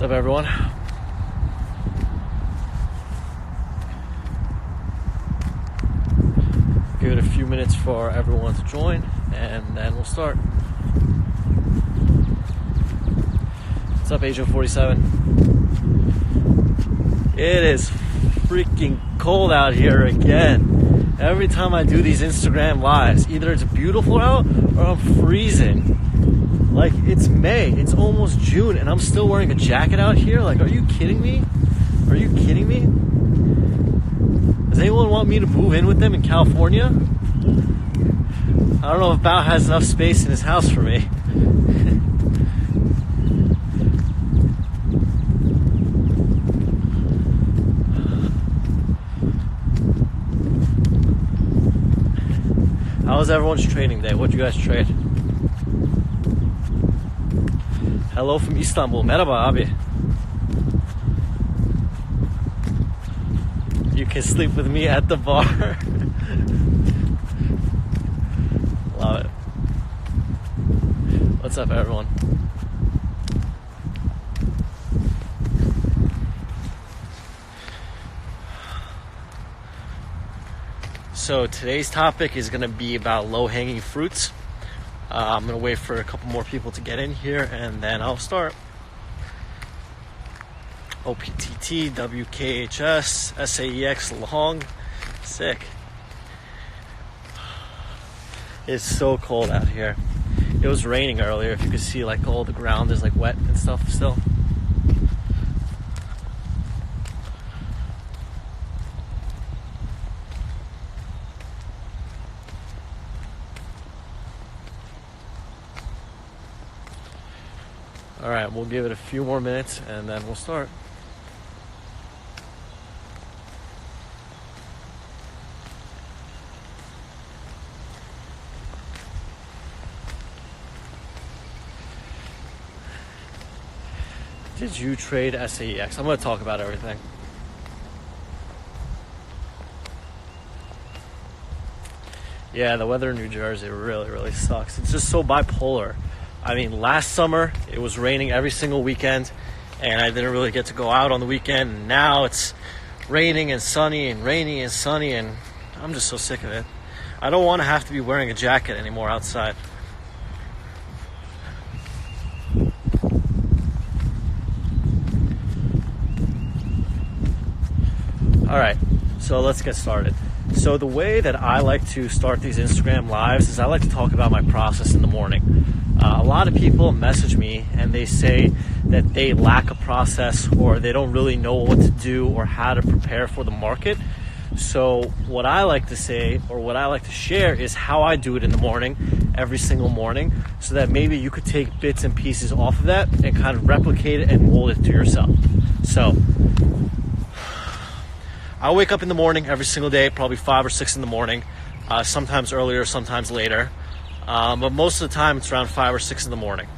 What's up, everyone? Give it a few minutes for everyone to join, and then we'll start. What's up, Agent 47? It is freaking cold out here again. Every time I do these Instagram lives, either it's beautiful out or I'm freezing. Like, it's May, it's almost June, and I'm still wearing a jacket out here. Like, are you kidding me? Are you kidding me? Does anyone want me to move in with them in California? I don't know if Bao has enough space in his house for me. How was everyone's trading day? What'd you guys trade? Hello from Istanbul. Merhaba abi. You can sleep with me at the bar. Love it. What's up, everyone? So today's topic is going to be about low-hanging fruits. I'm going to wait for a couple more people to get in here, and then I'll start. OPTT, WKHS, SAEX, long. Sick. It's so cold out here. It was raining earlier. If you could see, like, all the ground is like wet and stuff still. All right, we'll give it a few more minutes and then we'll start. Did you trade SAEX? I'm going to talk about everything. Yeah, the weather in New Jersey really sucks. It's just so bipolar. I mean, last summer, it was raining every single weekend, and I didn't really get to go out on the weekend. And now it's raining and sunny and rainy and sunny, and I'm just so sick of it. I don't want to have to be wearing a jacket anymore outside. All right, so let's get started. So the way that I like to start these Instagram lives is I like to talk about my process in the morning. A lot of people message me and they say that they lack a process or they don't really know what to do or how to prepare for the market. So what I like to say or what I like to share is how I do it in the morning, every single morning, so that maybe you could take bits and pieces off of that and kind of replicate it and mold it to yourself. So I wake up in the morning every single day, probably 5 or 6 in the morning, sometimes earlier, sometimes later. But most of the time it's around 5 or 6 in the morning.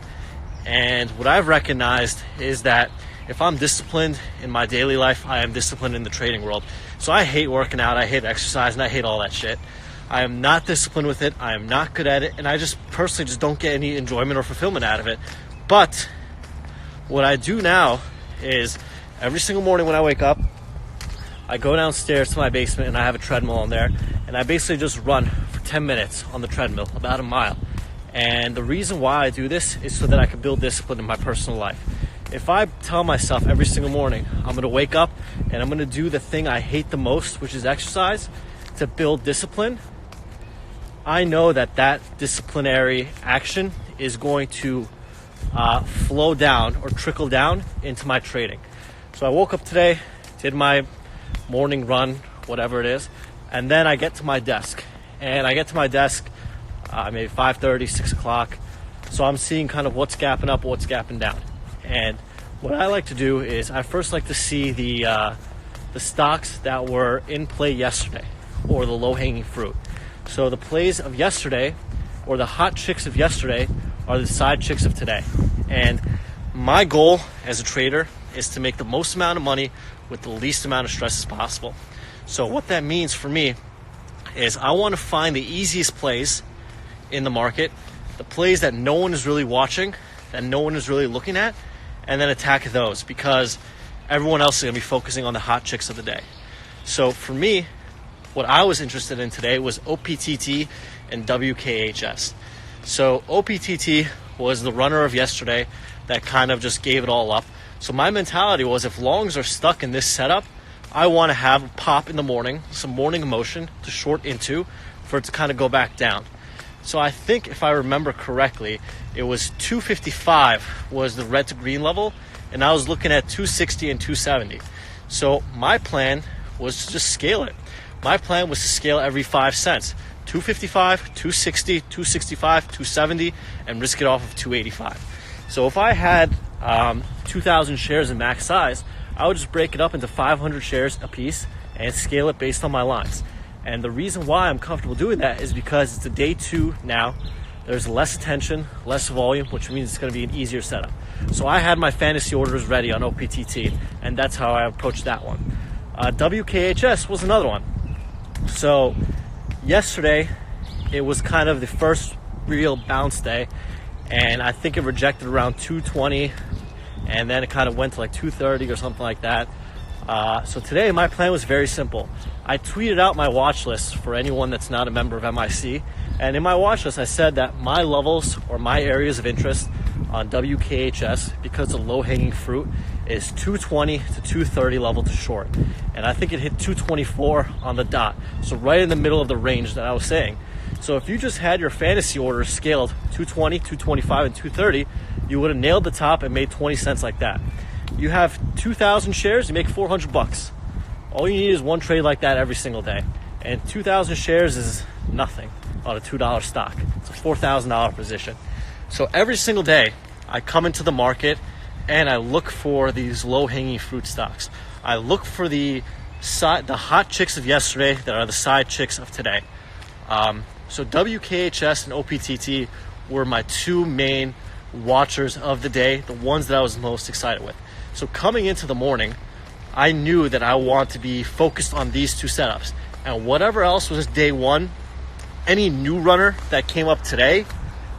And what I've recognized is that if I'm disciplined in my daily life, I am disciplined in the trading world. So I hate working out, I hate exercise, and I hate all that shit. I am not disciplined with it, I am not good at it, and I just personally just don't get any enjoyment or fulfillment out of it. But what I do now is every single morning when I wake up, I go downstairs to my basement and I have a treadmill on there, and I basically just run for 10 minutes on the treadmill, about a mile. And the reason why I do this is so that I can build discipline in my personal life. If I tell myself every single morning I'm going to wake up and I'm going to do the thing I hate the most, which is exercise, to build discipline, I know that that disciplinary action is going to flow down or trickle down into my trading. So I woke up today, did my morning run, whatever it is, and then I get to my desk. And I get to my desk maybe 5:30, 6 o'clock. So I'm seeing kind of what's gapping up, what's gapping down. And what I like to do is I first like to see the stocks that were in play yesterday, or the low-hanging fruit. So the plays of yesterday, or the hot chicks of yesterday, are the side chicks of today. And my goal as a trader is to make the most amount of money with the least amount of stress as possible. So what that means for me is I want to find the easiest plays in the market, the plays that no one is really watching, that no one is really looking at, and then attack those because everyone else is going to be focusing on the hot chicks of the day. So for me, what I was interested in today was OPTT and WKHS. So OPTT was the runner of yesterday that kind of just gave it all up. So my mentality was, if longs are stuck in this setup, I want to have a pop in the morning, some morning motion to short into for it to kind of go back down. So I think if I remember correctly, it was 255 was the red to green level, and I was looking at 260 and 270. So my plan was to just scale it. My plan was to scale every 5 cents. 255, 260, 265, 270, and risk it off of 285. So if I had 2,000 shares in max size, I would just break it up into 500 shares a piece and scale it based on my lines. And the reason why I'm comfortable doing that is because it's a day 2 now. There's less attention, less volume, which means it's going to be an easier setup. So I had my fantasy orders ready on OPTT, and that's how I approached that one. WKHS was another one. So yesterday, it was kind of the first real bounce day, and I think it rejected around 220, and then it kind of went to like 230 or something like that. So today, my plan was very simple. I tweeted out my watch list for anyone that's not a member of MIC, and in my watch list, I said that my levels or my areas of interest on WKHS, because of low-hanging fruit, is 220 to 230 level to short. And I think it hit 224 on the dot. So right in the middle of the range that I was saying. So if you just had your fantasy orders scaled 220, 225, and 230, you would have nailed the top and made 20 cents like that. You have 2,000 shares, you make $400. All you need is one trade like that every single day. And 2,000 shares is nothing on a $2 stock. It's a $4,000 position. So every single day, I come into the market and I look for these low-hanging fruit stocks. I look for the hot chicks of yesterday that are the side chicks of today. So WKHS and OPTT were my 2 main watchers of the day, the ones that I was most excited with. So coming into the morning, I knew that I want to be focused on these 2 setups. And whatever else was day 1, any new runner that came up today,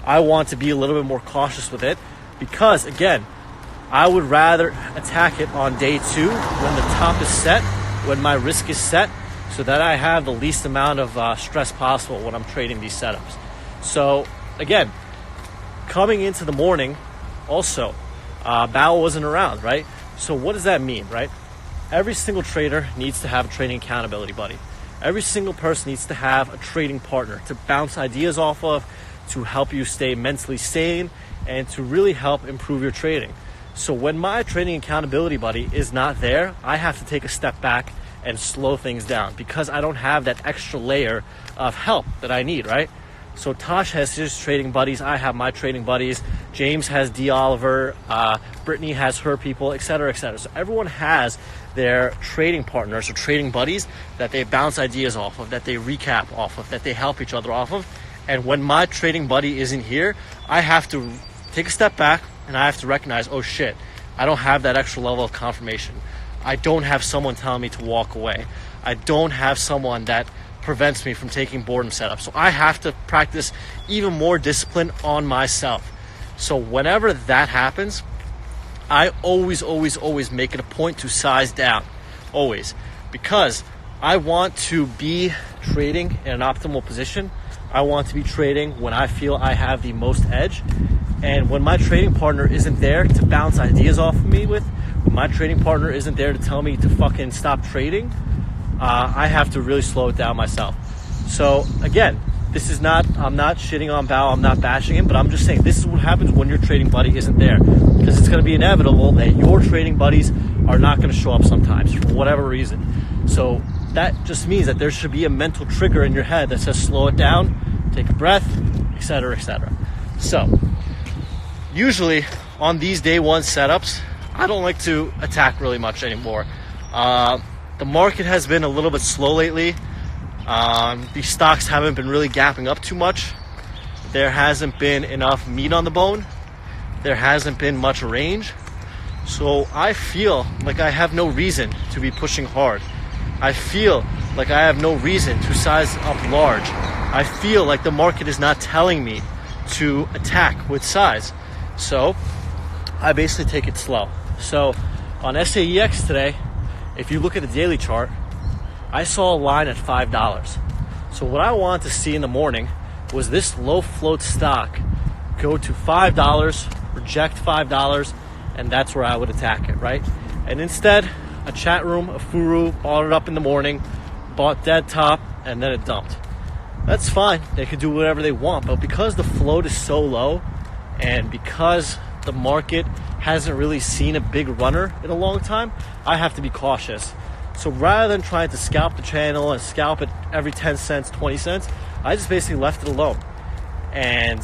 I want to be a little bit more cautious with it because, again, I would rather attack it on day 2 when the top is set, when my risk is set, so that I have the least amount of stress possible when I'm trading these setups. So, again, coming into the morning, also, Bao wasn't around, right? So what does that mean, right? Every single trader needs to have a trading accountability buddy. Every single person needs to have a trading partner to bounce ideas off of, to help you stay mentally sane, and to really help improve your trading. So when my trading accountability buddy is not there, I have to take a step back and slow things down because I don't have that extra layer of help that I need, right? So Tosh has his trading buddies, I have my trading buddies, James has D. Oliver, Brittany has her people, etc., etc. So everyone has their trading partners or trading buddies that they bounce ideas off of, that they recap off of, that they help each other off of. And when my trading buddy isn't here, I have to take a step back and I have to recognize, oh shit, I don't have that extra level of confirmation. I don't have someone telling me to walk away. I don't have someone that prevents me from taking boredom setups. So I have to practice even more discipline on myself. So whenever that happens, I always make it a point to size down. Always. Because I want to be trading in an optimal position. I want to be trading when I feel I have the most edge. And when my trading partner isn't there to bounce ideas off of me with, when my trading partner isn't there to tell me to fucking stop trading, I have to really slow it down myself. So again, I'm not shitting on Bao, I'm not bashing him, but I'm just saying this is what happens when your trading buddy isn't there. Because it's going to be inevitable that your trading buddies are not going to show up sometimes for whatever reason. So that just means that there should be a mental trigger in your head that says slow it down, take a breath, etc., etc. So usually on these day 1 setups, I don't like to attack really much anymore. The market has been a little bit slow lately. These stocks haven't been really gapping up too much. There hasn't been enough meat on the bone. There hasn't been much range. So I feel like I have no reason to be pushing hard. I feel like I have no reason to size up large. I feel like the market is not telling me to attack with size. So I basically take it slow. So on SAEX today, if you look at the daily chart, I saw a line at $5. So what I wanted to see in the morning was this low float stock go to $5, reject $5, and that's where I would attack it, right? And instead, a chat room, a Furu, bought it up in the morning, bought dead top, and then it dumped. That's fine. They could do whatever they want, but because the float is so low and because the market hasn't really seen a big runner in a long time, I have to be cautious. So rather than trying to scalp the channel and scalp it every 10 cents, 20 cents, I just basically left it alone. And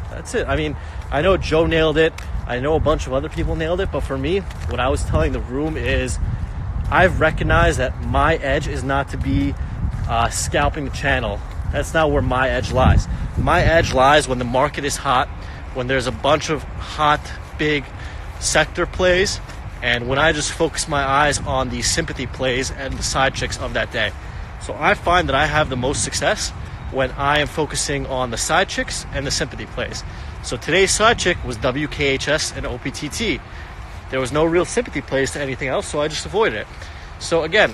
that's it. I mean, I know Joe nailed it. I know a bunch of other people nailed it. But for me, what I was telling the room is I've recognized that my edge is not to be scalping the channel. That's not where my edge lies. My edge lies when the market is hot, when there's a bunch of hot, big sector plays, and when I just focus my eyes on the sympathy plays and the side chicks of that day. So I find that I have the most success when I am focusing on the side chicks and the sympathy plays. So today's side chick was WKHS and OPTT. There was no real sympathy plays to anything else, so I just avoided it. So again,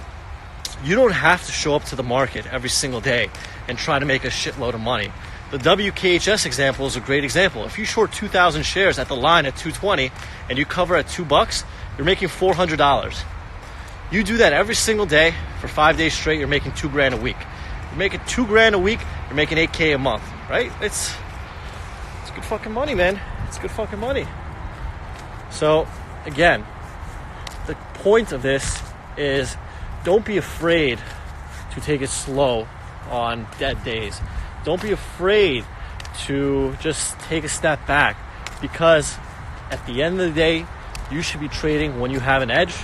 you don't have to show up to the market every single day and try to make a shitload of money. The WKHS example is a great example. If you short 2,000 shares at the line at 220 and you cover at $2, you're making $400. You do that every single day for 5 days straight, you're making $2,000 a week. You're making $2,000 a week, you're making $8K a month, right? It's good fucking money, man. It's good fucking money. So again, the point of this is don't be afraid to take it slow on dead days. Don't be afraid to just take a step back, because at the end of the day, you should be trading when you have an edge,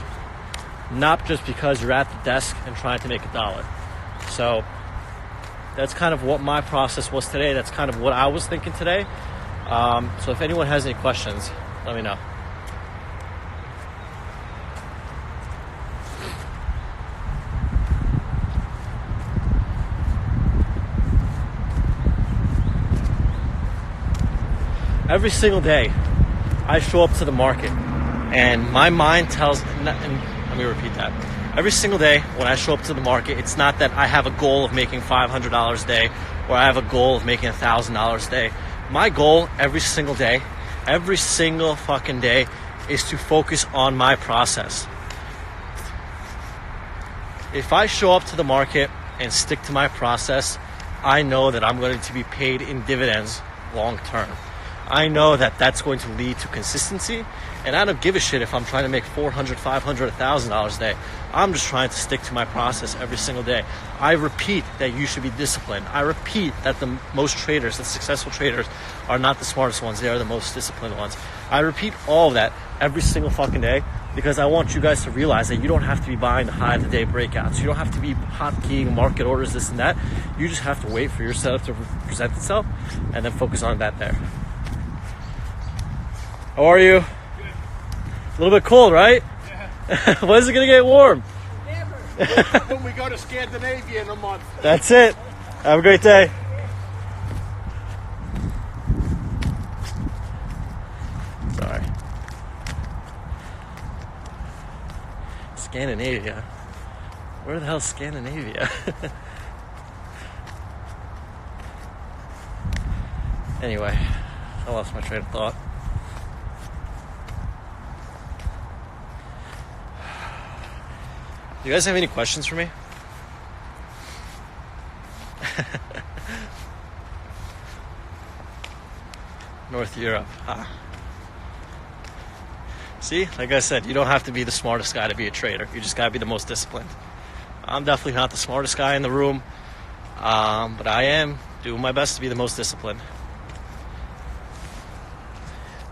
not just because you're at the desk and trying to make $1. So that's kind of what my process was today. That's kind of what I was thinking today. So if anyone has any questions, let me know. Every single day, I show up to the market, and my mind tells, and let me repeat that. Every single day when I show up to the market, it's not that I have a goal of making $500 a day or I have a goal of making $1,000 a day. My goal every single day, every single fucking day, is to focus on my process. If I show up to the market and stick to my process, I know that I'm going to be paid in dividends long term. I know that that's going to lead to consistency, and I don't give a shit if I'm trying to make $400, $500, $1,000 a day. I'm just trying to stick to my process every single day. I repeat that you should be disciplined. I repeat that the most traders, the successful traders, are not the smartest ones. They are the most disciplined ones. I repeat all of that every single fucking day, because I want you guys to realize that you don't have to be buying the high of the day breakouts. You don't have to be hotkeying market orders, this and that. You just have to wait for your setup to present itself and then focus on that there. How are you? Good. A little bit cold, right? Yeah. When is it going to get warm? Never. When we go to Scandinavia in a month. That's it. Have a great day. Sorry. Scandinavia? Where the hell is Scandinavia? Anyway, I lost my train of thought. You guys have any questions for me? North Europe. See, like I said, you don't have to be the smartest guy to be a trader. You just gotta be the most disciplined. I'm definitely not the smartest guy in the room, but I am doing my best to be the most disciplined.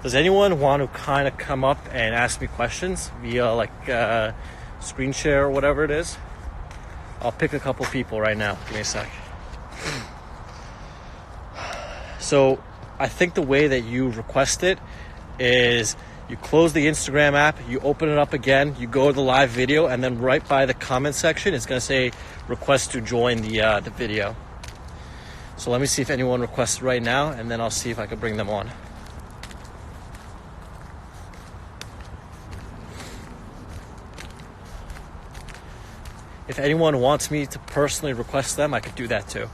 Does anyone want to kind of come up and ask me questions via screen share or whatever it is? I'll pick a couple people right now. Give me a sec. So I think the way that you request it is you close the Instagram app, you open it up again, you go to the live video, and then right by the comment section, it's going to say request to join the video. So let me see if anyone requests right now, and then I'll see if I can bring them on. if anyone wants me to personally request them, I could do that too.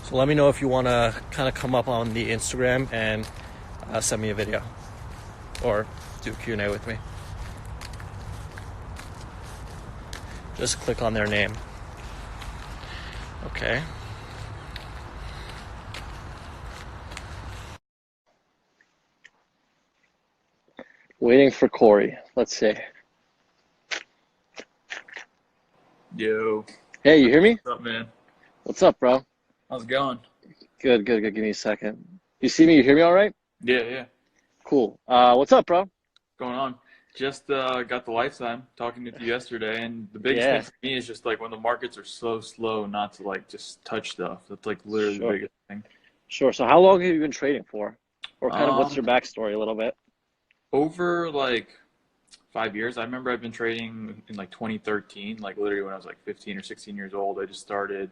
So let me know if you want to kind of come up on the Instagram and send me a video or do Q&A with me. Just click on their name. Okay. Waiting for Corey. Let's see. Yo. Hey, you hear me? What's up, man? What's up, bro? How's it going? Good. Give me a second. You see me? You hear me all right? Yeah. Cool. What's up, bro? Going on. Just got the lifetime talking with you yesterday, and the biggest Yeah. thing for me is just like when the markets are so slow, not to like just touch stuff. That's like literally Sure. the biggest thing. Sure. So how long have you been trading for? Or kind of what's your Um, backstory a little bit? over like 5 years. I remember I've been trading in like 2013, like literally when I was like 15 or 16 years old. I just started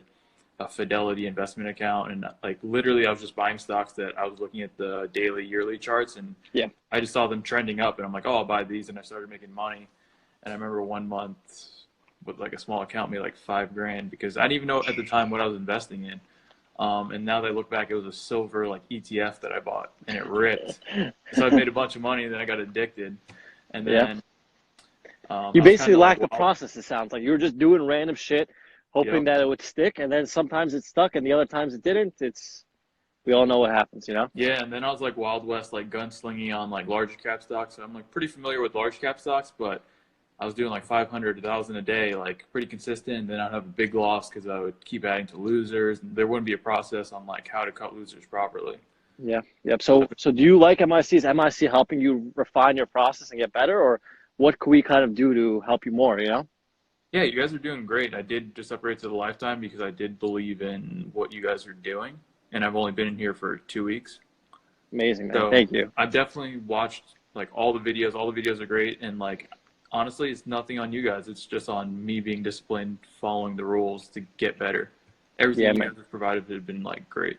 a Fidelity investment account, and like literally I was just buying stocks that I was looking at the daily, yearly charts, and Yeah. I just saw them trending up, and I'm like, oh, I'll buy these, and I started making money. And I remember one month with like a small account made like $5,000 because I didn't even know at the time what I was investing in. And now that I look back, it was a silver like ETF that I bought, and it ripped. So I made a bunch of money, and then I got addicted, and Yeah. then You I was basically kind of lacked like, the wow, process, it sounds like. You were just doing random shit, hoping yep. that it would stick, and then sometimes it stuck, and the other times it didn't. We all know what happens, you know? Yeah, and then I was like Wild West, like gunslinging on like large cap stocks. So I'm like pretty familiar with large cap stocks, but I was doing like 500, 1,000 a day, like pretty consistent. And then I'd have a big loss because I would keep adding to losers. And there wouldn't be a process on like how to cut losers properly. Yeah. Yep. So do you like MIC? Is MIC helping you refine your process and get better, or what could we kind of do to help you more, you know? Yeah, you guys are doing great. I did just upgrade to the lifetime because I did believe in what you guys are doing. And I've only been in here for 2 weeks. Amazing, man. So Thank you. I've definitely watched like all the videos. All the videos are great. And like, honestly, it's nothing on you guys. It's just on me being disciplined, following the rules to get better. Everything Yeah, you man. guys have provided has been like great.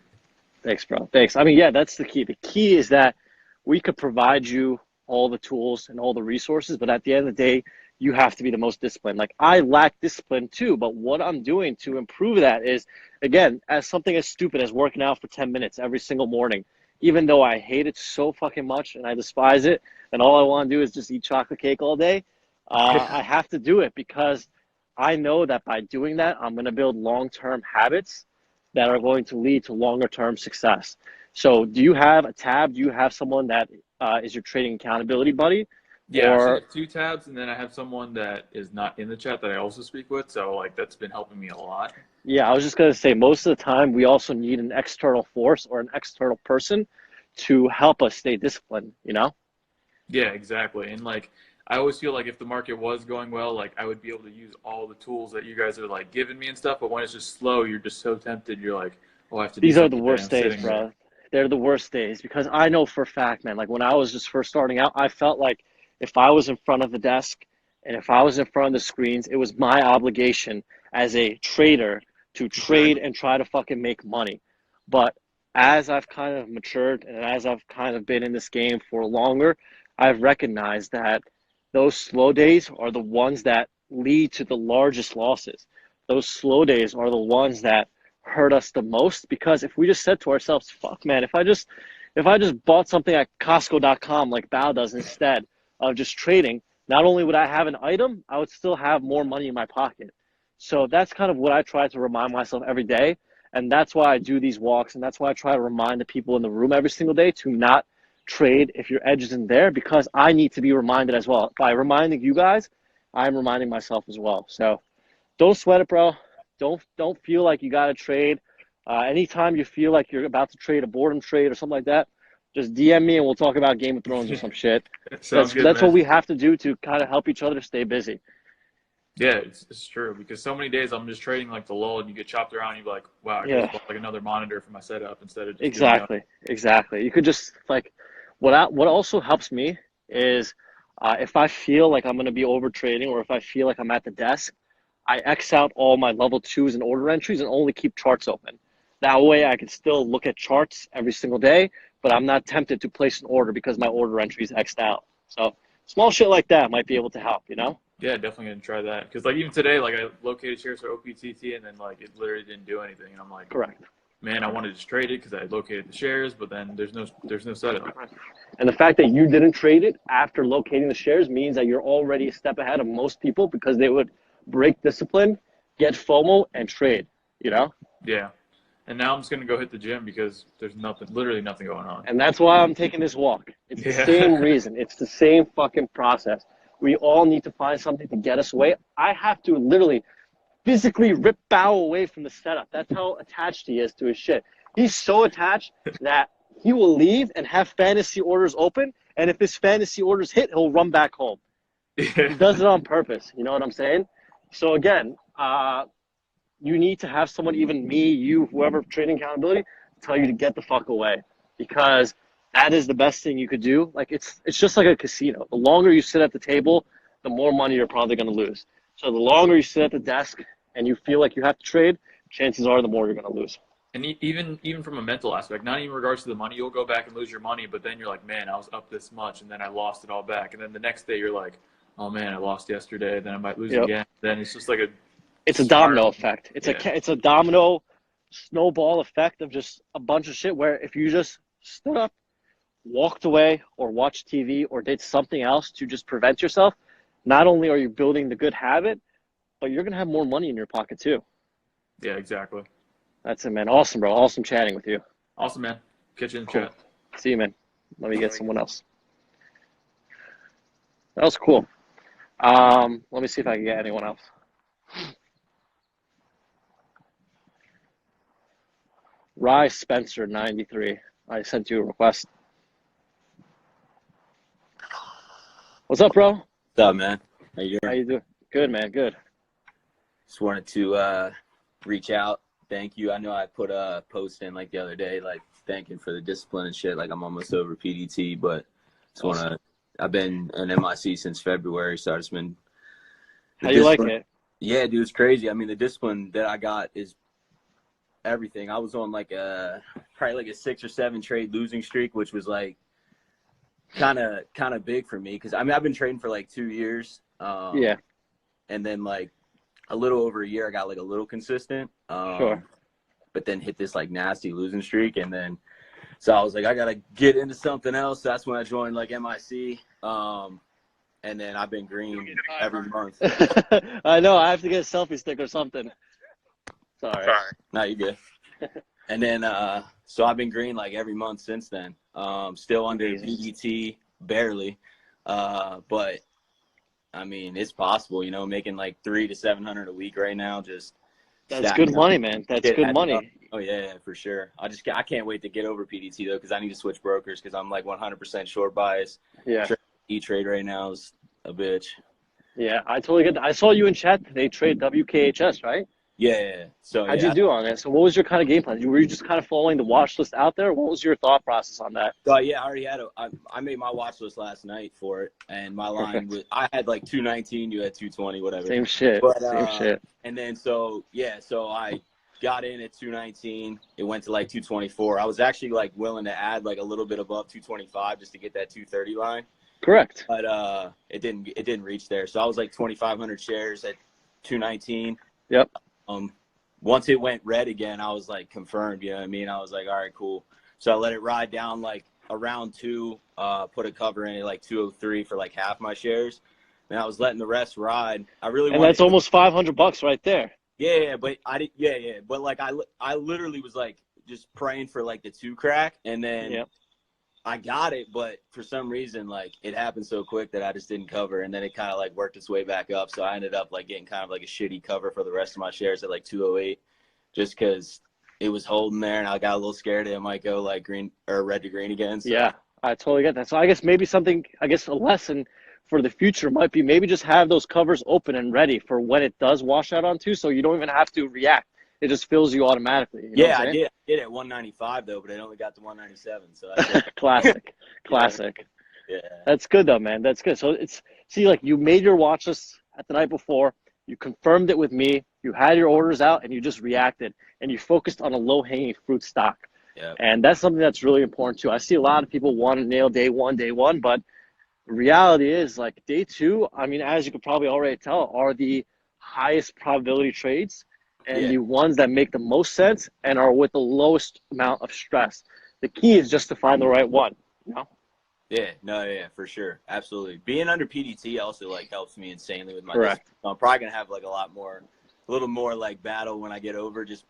Thanks, bro. Thanks. I mean, yeah, that's the key. The key is that we could provide you all the tools and all the resources, but at the end of the day, you have to be the most disciplined. Like I lack discipline too, but what I'm doing to improve that is, again, as something as stupid as working out for 10 minutes every single morning, even though I hate it so fucking much and I despise it, and all I want to do is just eat chocolate cake all day, I have to do it because I know that by doing that, I'm going to build long-term habits that are going to lead to longer term success. So do you have a tab? Do you have someone that is your trading accountability buddy? Yeah, I actually Or have 2 tabs, and then I have someone that is not in the chat that I also speak with. So like that's been helping me a lot. yeah, I was just going to say most of the time we also need an external force or an external person to help us stay disciplined, you know? Yeah, exactly. And like I always feel like if the market was going well, like I would be able to use all the tools that you guys are like giving me and stuff. But when it's just slow, you're just so tempted. You're like, oh, I have to do These are the something today. worst I'm days, sitting there. bro. They're the worst days because I know for a fact, man, like when I was just first starting out, I felt like if I was in front of the desk and if I was in front of the screens, it was my obligation as a trader to trade Exactly. and try to fucking make money. But as I've kind of matured and as I've kind of been in this game for longer, I've recognized that those slow days are the ones that lead to the largest losses. Those slow days are the ones that hurt us the most because if we just said to ourselves, fuck man, if I just bought something at Costco.com like Bao does instead of just trading, not only would I have an item, I would still have more money in my pocket. So that's kind of what I try to remind myself every day. And that's why I do these walks. And that's why I try to remind the people in the room every single day to not trade if your edge isn't there because I need to be reminded as well. By reminding you guys, I'm reminding myself as well. So don't sweat it, bro. Don't feel like you got to trade. Anytime you feel like you're about to trade a boredom trade or something like that, just DM me and we'll talk about Game of Thrones or some shit. Sounds good, That's what man. we have to do to kind of help each other stay busy. Yeah, it's true because so many days I'm just trading like the lull, and you get chopped around. And you're like, wow, I could Yeah, just bought like another monitor for my setup instead of just doing the. exactly. You could just like what also helps me is if I feel like I'm going to be over trading or if I feel like I'm at the desk, I X out all my level twos and order entries and only keep charts open. That way I can still look at charts every single day, but I'm not tempted to place an order because my order entry is X'd out. So small shit like that might be able to help, you know? Yeah, definitely gonna try that. Because like even today, like I located shares for OPTT, and then like it literally didn't do anything, and I'm like, Correct. man, I wanted to just trade it because I located the shares, but then there's no setup. And the fact that you didn't trade it after locating the shares means that you're already a step ahead of most people because they would break discipline, get FOMO, and trade, you know? Yeah. And now I'm just gonna go hit the gym because there's literally nothing going on. And that's why I'm taking this walk. It's the Yeah. same reason. It's the same fucking process. We all need to find something to get us away. I have to literally physically rip Bow away from the setup. That's how attached he is to his shit. He's so attached that he will leave and have fantasy orders open, and if his fantasy orders hit, he'll run back home. He does it on purpose. You know what I'm saying? So again, you need to have someone, even me, you, whoever, trading accountability, tell you to get the fuck away, because that is the best thing you could do. Like it's just like a casino. The longer you sit at the table, the more money you're probably going to lose. So the longer you sit at the desk and you feel like you have to trade, chances are the more you're going to lose. And even from a mental aspect, not even in regards to the money, you'll go back and lose your money, but then you're like, man, I was up this much, and then I lost it all back, and then the next day you're like, oh man, I lost yesterday, then I might lose again. Then it's just like it's a domino effect. It's Yeah. it's a domino snowball effect of just a bunch of shit where if you just stood up, walked away, or watched TV or did something else to just prevent yourself, not only are you building the good habit, but you're going to have more money in your pocket too. Yeah, exactly. That's it, man. Awesome, bro. Awesome chatting with you. Awesome, man. Catch you in the Cool. chat. See you, man. Let me get someone else. That was cool. Let me see if I can get anyone else. Rye Spencer 93. I sent you a request. What's up, bro? What's up, man? How you How doing? you doing? Good, man. Good. Just wanted to reach out. Thank you. I know I put a post in like the other day, like thanking for the discipline and shit. Like I'm almost over PDT, but just wanna. I've been an MIC since February, so I just been. How you like it? Yeah, dude, it's crazy. I mean, the discipline that I got is everything. I was on like probably like a 6 or 7 trade losing streak, which was like kind of big for me because I mean I've been trading for like 2 years. Yeah. And then like a little over a year, I got like a little consistent. Sure. But then hit this like nasty losing streak, and then so I was like, I gotta get into something else. So that's when I joined like MIC. And then I've been green every month. I know. I have to get a selfie stick or something. Sorry. No, you good. And then so I've been green like every month since then. Still under PDT, barely. But I mean, it's possible, you know, making like $300 to $700 a week right now. Just That's good money, man. That's good money. Oh yeah, for sure. I can't wait to get over PDT though, because I need to switch brokers because I'm like 100% short bias. Yeah. E-Trade right now is a bitch. Yeah, I totally get that. I saw you in chat today trade WKHS, right? Yeah. So How'd you do on it? So what was your kind of game plan? Were you just kind of following the watch list out there? What was your thought process on that? So yeah, I already had I made my watch list last night for it, and my line was I had like 219, you had 220, whatever. Same shit. But, Same shit. And then so I got in at 219. It went to like 224. I was actually like willing to add like a little bit above 225 just to get that 230 line. Correct. But it didn't reach there. So I was like 2,500 shares at 219. Yep. Once it went red again, I was like confirmed, you know what I mean? I was like, all right, cool. So I let it ride down like around 2, put a cover in at like 203 for like half my shares. And I was letting the rest ride. I really And that's almost $500 right there. Yeah, but I did. Yeah. But like I literally was like just praying for like the 2 crack, and then I got it, but for some reason like it happened so quick that I just didn't cover, and then it kind of like worked its way back up. So I ended up like getting kind of like a shitty cover for the rest of my shares at like 208, just because it was holding there, and I got a little scared it might go like green or red to green again. So. Yeah, I totally get that. So I guess maybe a lesson for the future might be maybe just have those covers open and ready for when it does wash out on 2, so you don't even have to react. It just fills you automatically. You know Yeah, I did at 195 though, but it only got to 197. So that's Classic. Yeah. That's good though, man. That's good. So like you made your watch list at the night before, you confirmed it with me, you had your orders out, and you just reacted, and you focused on a low-hanging fruit stock. Yeah. And that's something that's really important too. I see a lot of people want to nail day one, but reality is like day two, I mean, as you could probably already tell, are the highest probability trades and the ones that make the most sense and are with the lowest amount of stress. The key is just to find the right one, you know? Yeah, no, yeah, for sure. Absolutely. Being under PDT also like helps me insanely with my Correct. discipline. I'm probably gonna have like a little more like battle when I get over just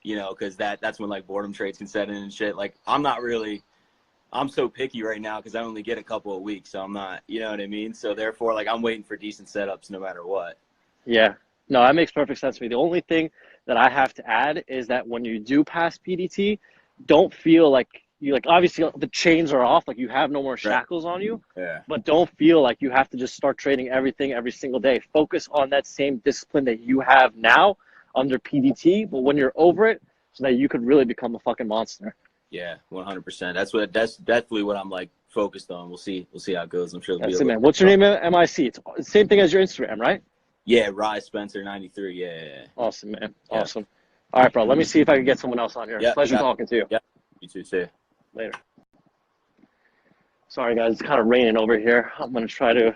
you know, because that's when like boredom trades can set in and shit. Like I'm so picky right now because I only get a couple of weeks, so I'm not, you know what I mean? So therefore, like I'm waiting for decent setups no matter what. Yeah. No, that makes perfect sense to me. The only thing that I have to add is that when you do pass PDT, don't feel like you like obviously the chains are off, like you have no more shackles on you. Yeah. But don't feel like you have to just start trading everything every single day. Focus on that same discipline that you have now under PDT, but when you're over it, so that you could really become a fucking monster. Yeah, 100%. That's definitely what I'm like focused on. We'll see how it goes. I'm sure it'll That's be it, man. What's your name at MIC? It's the same thing as your Instagram, right? Yeah, Rye Spencer 93. Yeah. Awesome, man. Yeah. Awesome. All right, bro. Let me see if I can get someone else on here. Yeah, Pleasure talking to you. Yeah. You too. See ya. Later. Sorry, guys. It's kind of raining over here. I'm going to try to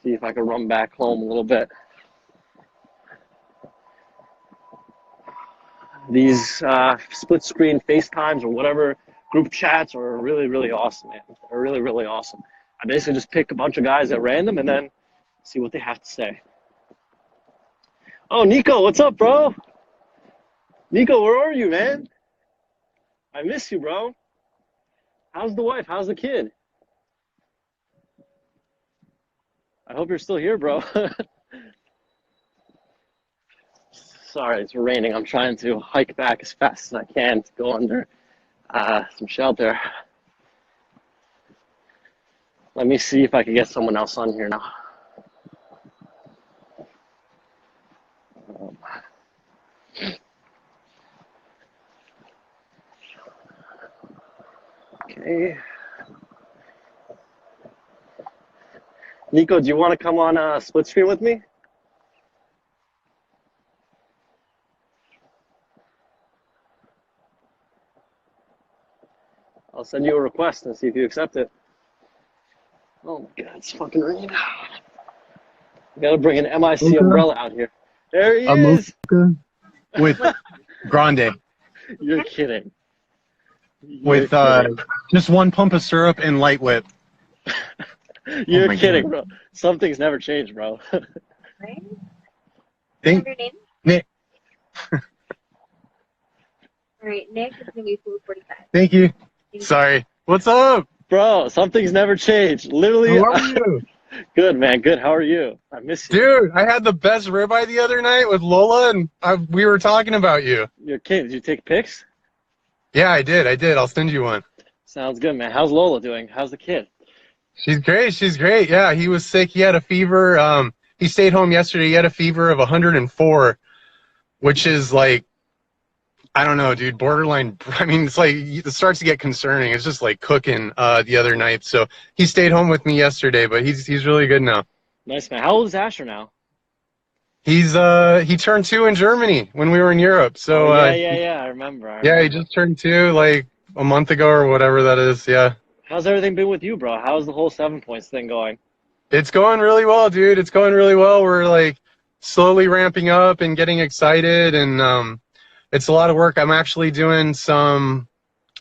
see if I can run back home a little bit. These split screen FaceTimes or whatever group chats are really, really awesome, man. They're really, really awesome. I basically just pick a bunch of guys at random and then see what they have to say. Oh, Nico, what's up, bro? Nico, where are you, man? I miss you, bro. How's the wife? How's the kid? I hope you're still here, bro. Sorry, it's raining. I'm trying to hike back as fast as I can to go under some shelter. Let me see if I can get someone else on here now. Okay. Nico, do you want to come on split screen with me? I'll send you a request and see if you accept it. Oh my God, it's fucking raining. You gotta bring an MIC umbrella out here. There he is. With Grande. You're kidding. With just one pump of syrup and light whip. You're my kidding, God. bro. Some things never change, bro. Right? Thank Your name? Nick. All right, Nick is gonna be 445. Thank you. Sorry. What's up? Bro, some things never change. Literally. How are you? Good, man. Good. How are you? I miss you. Dude, I had the best ribeye the other night with Lola, and we were talking about you. You're kidding. Did you take pics? Yeah, I did. I'll send you one. Sounds good, man. How's Lola doing? How's the kid? She's great. She's great. Yeah, he was sick. He had a fever. He stayed home yesterday. He had a fever of 104, which is like, I don't know, dude, borderline. I mean, it's like, it starts to get concerning. It's just like cooking the other night. So he stayed home with me yesterday, but he's really good now. Nice, man. How old is Asher now? He turned 2 in Germany when we were in Europe. So yeah. I remember. Yeah, he just turned 2 like a month ago or whatever that is. Yeah. How's everything been with you, bro? How's the whole 7 points thing going? It's going really well, dude. It's going really well. We're like slowly ramping up and getting excited, and it's a lot of work. I'm actually doing some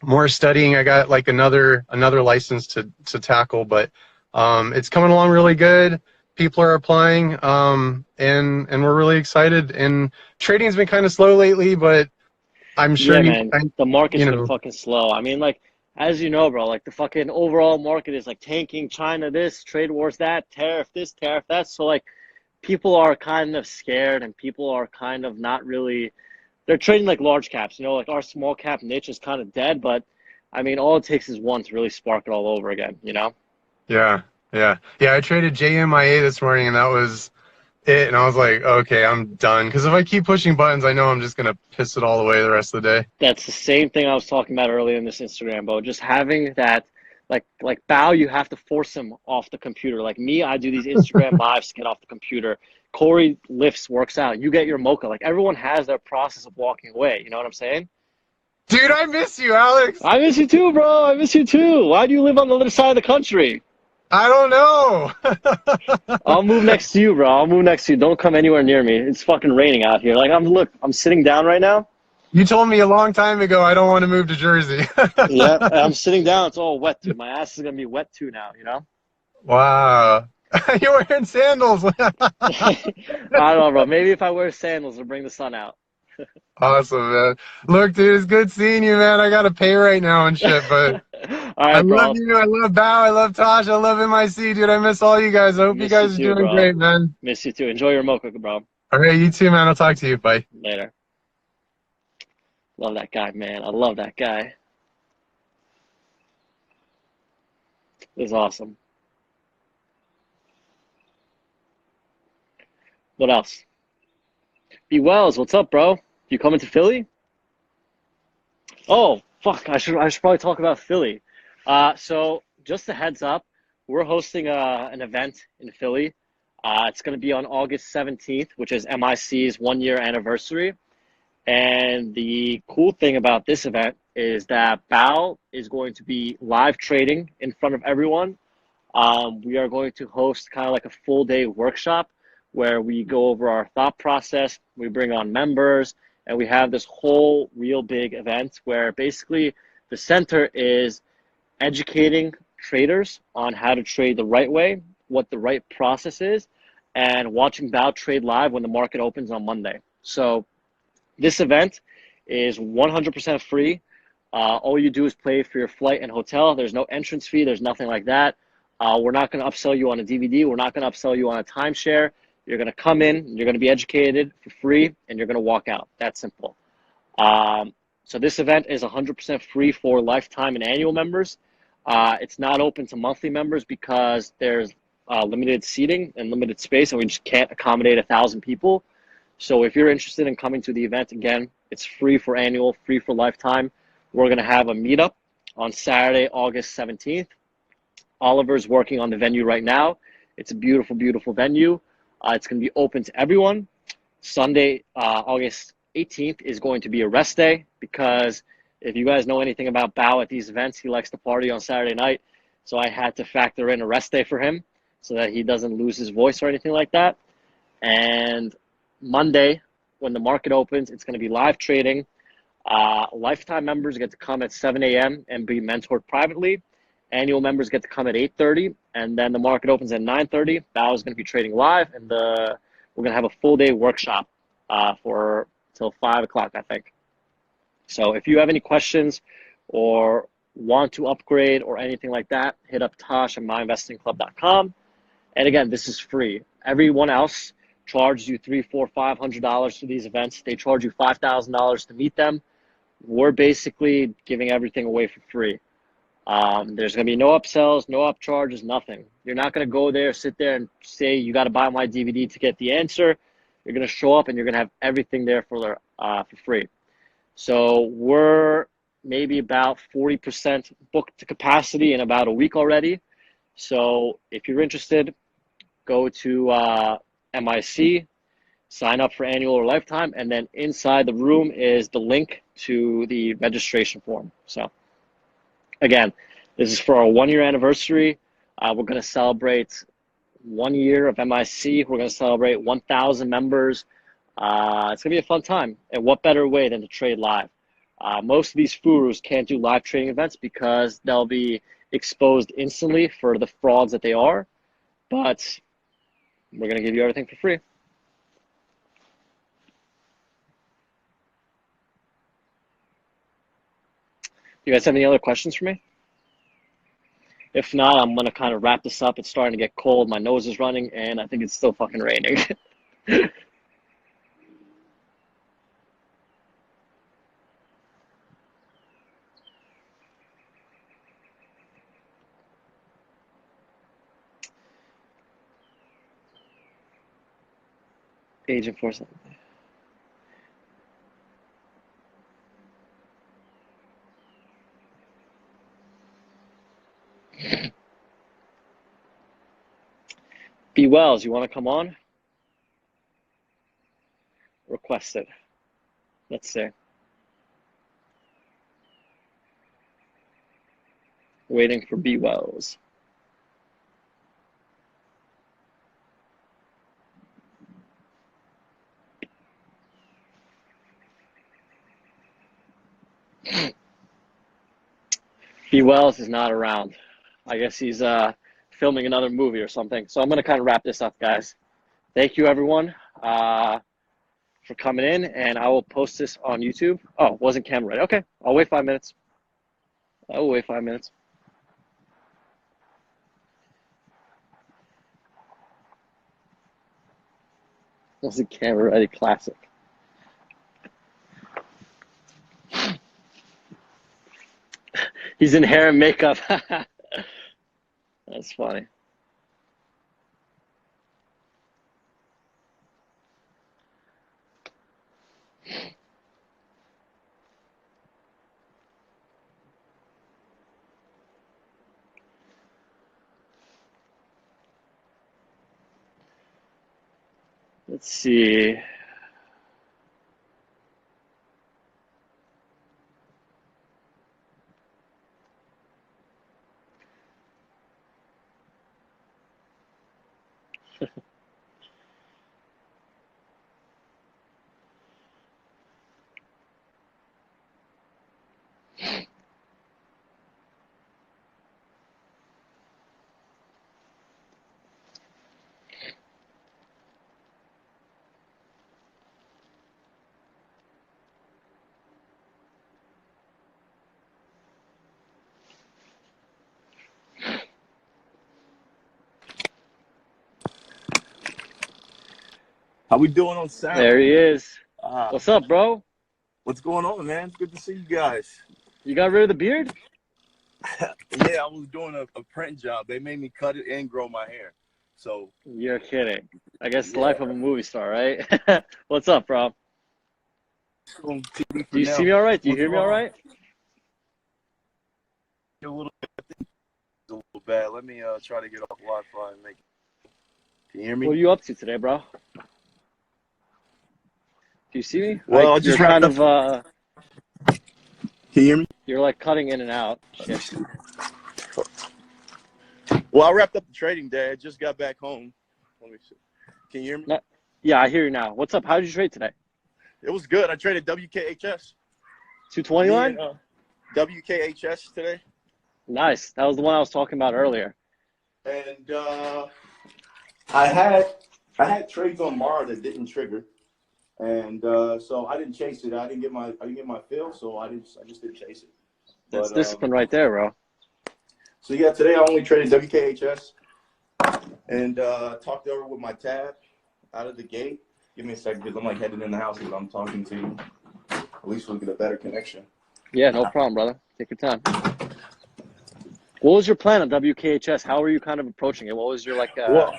more studying. I got like another license to tackle, but it's coming along really good. People are applying, and we're really excited. And trading's been kind of slow lately, but I'm sure man, the market's been fucking slow. I mean, like, as you know, bro, like the fucking overall market is like tanking, China this, trade wars that, tariff this, tariff that. So like people are kind of scared and people are kind of not really, they're trading like large caps, you know, like our small cap niche is kind of dead, but I mean, all it takes is one to really spark it all over again, you know? Yeah. I traded JMIA this morning, and that was it. And I was like, okay, I'm done. Because if I keep pushing buttons, I know I'm just gonna piss it all away the rest of the day. That's the same thing I was talking about earlier in this Instagram, bro. Just having that, like Bao, you have to force him off the computer. Like me, I do these Instagram lives to get off the computer. Corey lifts, works out. You get your mocha. Like everyone has their process of walking away. You know what I'm saying? Dude, I miss you, Alex. I miss you too, bro. I miss you too. Why do you live on the other side of the country? I don't know. I'll move next to you, bro. I'll move next to you. Don't come anywhere near me. It's fucking raining out here. Like I'm sitting down right now. You told me a long time ago I don't want to move to Jersey. Yeah, I'm sitting down. It's all wet, dude. My ass is gonna be wet too now, you know? Wow. You're wearing sandals. I don't know, bro. Maybe if I wear sandals, it'll bring the sun out. Awesome, man. Look, dude, it's good seeing you, man. I got to pay right now and shit, but All I right, love bro. you. I love Bao. I love Tosh. I love MIC, dude. I miss all you guys. I hope you Miss you guys are too, doing bro. great, man. Miss you too. Enjoy your mocha, bro. All right, you too, man. I'll talk to you. Bye. Later. Love that guy, man. I love that guy. It's awesome. What else? B Wells, what's up, bro? You coming to Philly? Oh, fuck. I should probably talk about Philly. So just a heads up, we're hosting an event in Philly. It's going to be on August 17th, which is MIC's 1 year anniversary. And the cool thing about this event is that Bao is going to be live trading in front of everyone. We are going to host kind of like a full day workshop where we go over our thought process, we bring on members, and we have this whole real big event where basically the center is educating traders on how to trade the right way, what the right process is, and watching Bao trade live when the market opens on Monday. So this event is 100% free. All you do is pay for your flight and hotel. There's no entrance fee. There's nothing like that. We're not going to upsell you on a DVD. We're not going to upsell you on a timeshare. You're going to come in, you're going to be educated for free, and you're going to walk out. That's simple. So this event is 100% free for lifetime and annual members. It's not open to monthly members because there's limited seating and limited space, and we just can't accommodate 1,000 people. So if you're interested in coming to the event, again, it's free for annual, free for lifetime. We're going to have a meetup on Saturday, August 17th. Oliver's working on the venue right now. It's a beautiful, beautiful venue. It's going to be open to everyone. Sunday, August 18th is going to be a rest day because if you guys know anything about Bao at these events, he likes to party on Saturday night. So I had to factor in a rest day for him so that he doesn't lose his voice or anything like that. And Monday, when the market opens, it's going to be live trading. Lifetime members get to come at 7 a.m. and be mentored privately. Annual members get to come at 8:30, and then the market opens at 9:30. Bao is going to be trading live, and we're going to have a full day workshop for till 5 o'clock, I think. So if you have any questions or want to upgrade or anything like that, hit up Tosh at myinvestingclub.com. And again, this is free. Everyone else charges you $300, $400, $500 for these events. They charge you $5,000 to meet them. We're basically giving everything away for free. There's going to be no upsells, no upcharges, nothing. You're not going to go there, sit there and say, you got to buy my DVD to get the answer. You're going to show up and you're going to have everything there for free. So we're maybe about 40% booked to capacity in about a week already. So if you're interested, go to MIC, sign up for annual or lifetime, and then inside the room is the link to the registration form. So again, this is for our 1 year anniversary. We're going to celebrate 1 year of MIC. We're going to celebrate 1,000 members. It's going to be a fun time. And what better way than to trade live? Most of these gurus can't do live trading events because they'll be exposed instantly for the frauds that they are. But we're going to give you everything for free. You guys have any other questions for me? If not, I'm going to kind of wrap this up. It's starting to get cold. My nose is running, and I think it's still fucking raining. Agent Force. B Wells, you want to come on? Request it. Let's see. Waiting for B Wells. B. Wells is not around. I guess he's filming another movie or something. So I'm going to kind of wrap this up, guys. Thank you, everyone, for coming in, and I will post this on YouTube. Oh, wasn't camera ready. Okay, I'll wait 5 minutes. I'll wait 5 minutes. Wasn't camera ready. Classic. He's in hair and makeup. That's funny. Let's see. How we doing on Saturday? There he is. What's up, bro? What's going on, man? It's good to see you guys. You got rid of the beard? Yeah, I was doing a print job. They made me cut it and grow my hair. So You're kidding. I guess the life of a movie star, right? What's up, bro? on TV for Do you now. see me all right? Do you What's hear me going all on? right? A little bit. I think it's a little bad. Let me try to get off Wi-Fi and make it. Can you hear me? What are you up to today, bro? Do you see me? Well, I Like, just you're kind wrapped of Can you hear me? you're like cutting in and out. Shit. Well, I wrapped up the trading day. I just got back home. Let me see. Can you hear me? No. Yeah, I hear you now. What's up? How did you trade today? It was good. I traded WKHS. 220 line? Yeah, WKHS today. Nice. That was the one I was talking about earlier. And I had trades on Mara that didn't trigger, and so I didn't chase it. I didn't get my fill, so I just didn't chase it. That's But, discipline right there, bro. So yeah, today I only traded WKHS and talked over with my tab out of the gate. Give me a second because I'm like heading in the house because I'm talking to you. At least we'll get a better connection. Yeah, no problem, brother. Take your time. What was your plan on WKHS? How were you kind of approaching it? What was your Well,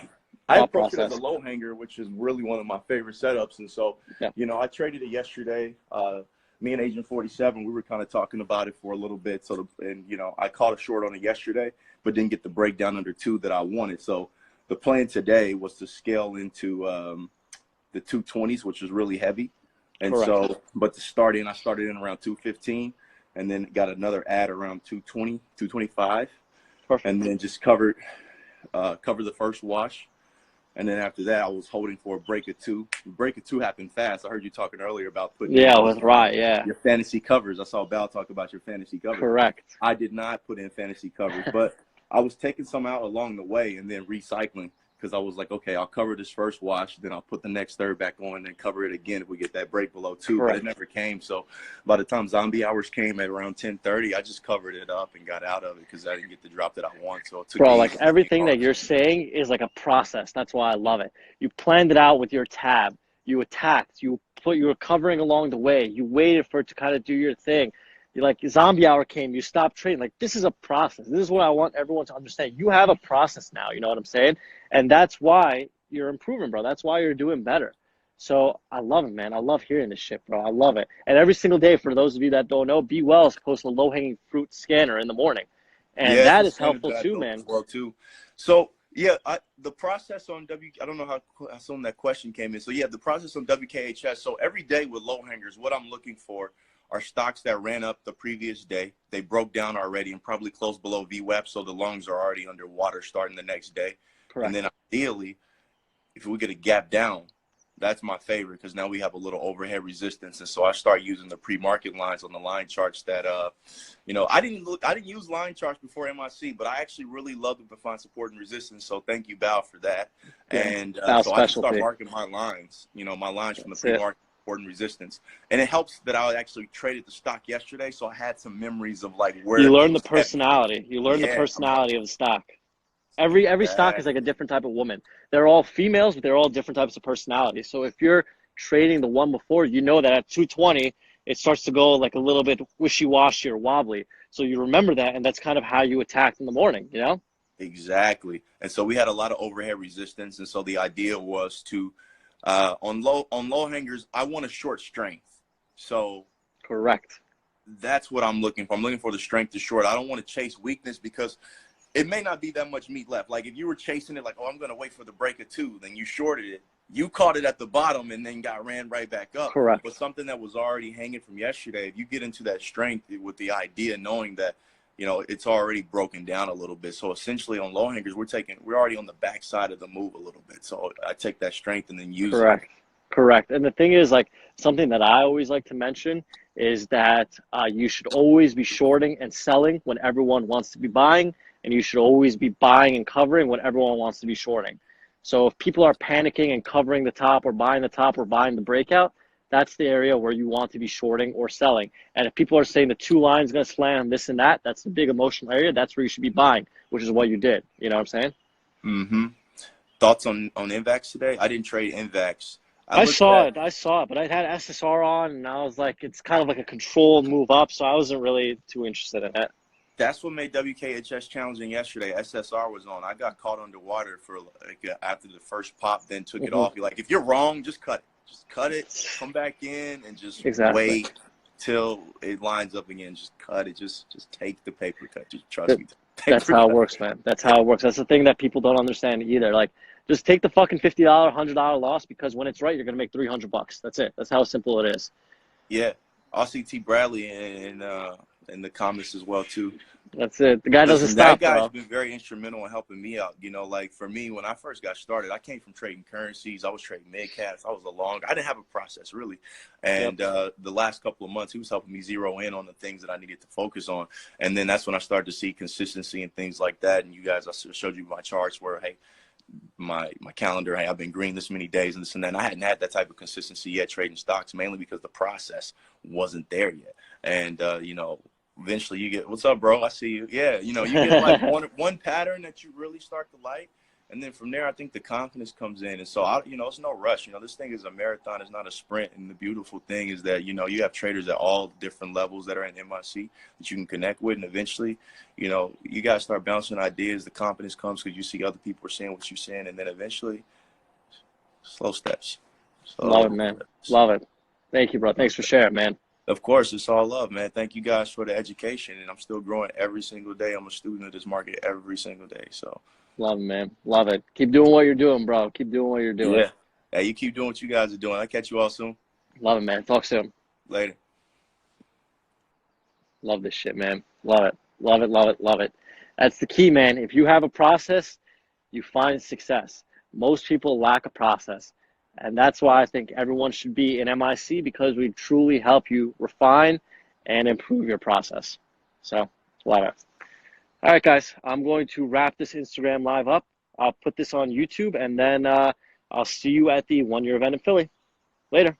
I thought approached it as process? a low hanger, which is really one of my favorite setups. And so, Yeah. you know, I traded it yesterday. Me and Agent 47, we were kind of talking about it for a little bit. And you know, I caught a short on it yesterday, but didn't get the breakdown under 2 that I wanted. So the plan today was to scale into the 220s, which is really heavy. And Correct. so, but I started in around 215 and then got another ad around 220, 225. Perfect. And then just covered the first wash. And then after that, I was holding for a break of 2. Break of 2 happened fast. I heard you talking earlier about putting Yeah, in with Rye, yeah. your fantasy covers. I saw Bal talk about your fantasy covers. Correct. I did not put in fantasy covers, but I was taking some out along the way and then recycling because I was like, okay, I'll cover this first wash, then I'll put the next third back on and cover it again if we get that break below 2. Correct. But it never came. So by the time zombie hours came at around 10:30, I just covered it up and got out of it because I didn't get the drop that I want. So it took Bro, me like 18 everything that hours. you're saying is like a process. That's why I love it. You planned it out with your tab. You attacked. You were covering along the way. You waited for it to kind of do your thing. You like zombie hour came. You stopped trading. Like this is a process. This is what I want everyone to understand. You have a process now. You know what I'm saying? And that's why you're improving, bro. That's why you're doing better. So I love it, man. I love hearing this shit, bro. I love it. And every single day, for those of you that don't know, B Wells posts a low-hanging fruit scanner in the morning. And Yeah, that it's is kind of helpful bad too, though man. as well too. So yeah, the process on I don't know how soon that question came in. So yeah, the process on WKHS. So every day with low hangers, what I'm looking for are stocks that ran up the previous day. They broke down already and probably closed below VWAP, so the lungs are already underwater starting the next day. Correct. And then ideally, if we get a gap down, That's my favorite because now we have a little overhead resistance, and so I start using the pre-market lines on the line charts. That I didn't use line charts before MIC, but I actually really love to find support and resistance. So thank you, Bao, for that. Yeah, And Bao so I just start specialty. marking my lines. My lines from the That's it. pre-market support and resistance, and it helps that I actually traded the stock yesterday, so I had some memories of like where You it learn the was headed. personality. You learn the Yeah, personality of the stock. Every stock is like a exactly. different type of woman. They're all females, but they're all different types of personality. So if you're trading the one before, you know that at 220, it starts to go like a little bit wishy-washy or wobbly. So you remember that, and that's kind of how you attack in the morning, you know? Exactly. And so we had a lot of overhead resistance. And so the idea was to, on low hangers, I want a short strength. So Correct. that's what I'm looking for. I'm looking for the strength to short. I don't want to chase weakness because it may not be that much meat left. Like if you were chasing it like, oh, I'm going to wait for the break of 2, then you shorted it. You caught it at the bottom and then ran right back up. Correct. But something that was already hanging from yesterday, if you get into that strength with the idea, knowing that, it's already broken down a little bit. So essentially on low hangers, we're already on the backside of the move a little bit. So I take that strength and then use Correct. it. Correct. And the thing is, like, something that I always like to mention is that you should always be shorting and selling when everyone wants to be buying, and you should always be buying and covering when everyone wants to be shorting. So if people are panicking and covering the top or buying the top or buying the breakout, that's the area where you want to be shorting or selling. And if people are saying the 2 lines going to slam this and that, that's the big emotional area. That's where you should be buying, which is what you did. You know what I'm saying? Mm-hmm. Thoughts on NVAX today? I didn't trade NVAX. I saw it, but I had SSR on, and I was like, it's kind of like a controlled move up, so I wasn't really too interested in it. That's what made WKHS challenging yesterday. SSR was on. I got caught underwater for after the first pop, then took it off. You're like, if you're wrong, just cut it. Just cut it, come back in, and just wait till it lines up again. Just cut it. Just take the paper cut. Just trust me. That's how it works, man. That's how it works. That's the thing that people don't understand either. Like, just take the fucking $50, $100 loss, because when it's right, you're gonna make $300. That's it. That's how simple it is. Yeah, RCT Bradley in the comments as well too. That's it. The guy doesn't stop, That guy's bro. been very instrumental in helping me out. Like for me, when I first got started, I came from trading currencies. I was trading mid caps. I was a long. I didn't have a process really, and the last couple of months, he was helping me zero in on the things that I needed to focus on. And then that's when I started to see consistency and things like that. And you guys, I showed you my charts where, hey, my calendar, hey, I've been green this many days and this and that. And I hadn't had that type of consistency yet trading stocks, mainly because the process wasn't there yet. And eventually you get, what's up, bro? I see you. Yeah, you get like one pattern that you really start to like, and then from there, I think the confidence comes in. And so, it's no rush. This thing is a marathon. It's not a sprint. And the beautiful thing is that, you have traders at all different levels that are in MIC that you can connect with. And eventually, you guys start bouncing ideas. The confidence comes because you see other people are saying what you're saying. And then eventually, slow steps. Love it, man. Love it. Thank you, bro. Thanks for sharing, man. Of course, it's all love, man. Thank you guys for the education, and I'm still growing every single day. I'm a student of this market every single day. So, love it, man. Love it. Keep doing what you're doing, bro. Keep doing what you're doing. Yeah. Hey, you keep doing what you guys are doing. I'll catch you all soon. Love it, man. Talk soon. Later. Love this shit, man. Love it. Love it, love it, love it. That's the key, man. If you have a process, you find success. Most people lack a process. And that's why I think everyone should be in MIC, because we truly help you refine and improve your process. So, love it. All right, guys, I'm going to wrap this Instagram live up. I'll put this on YouTube, and then I'll see you at the one-year event in Philly. Later.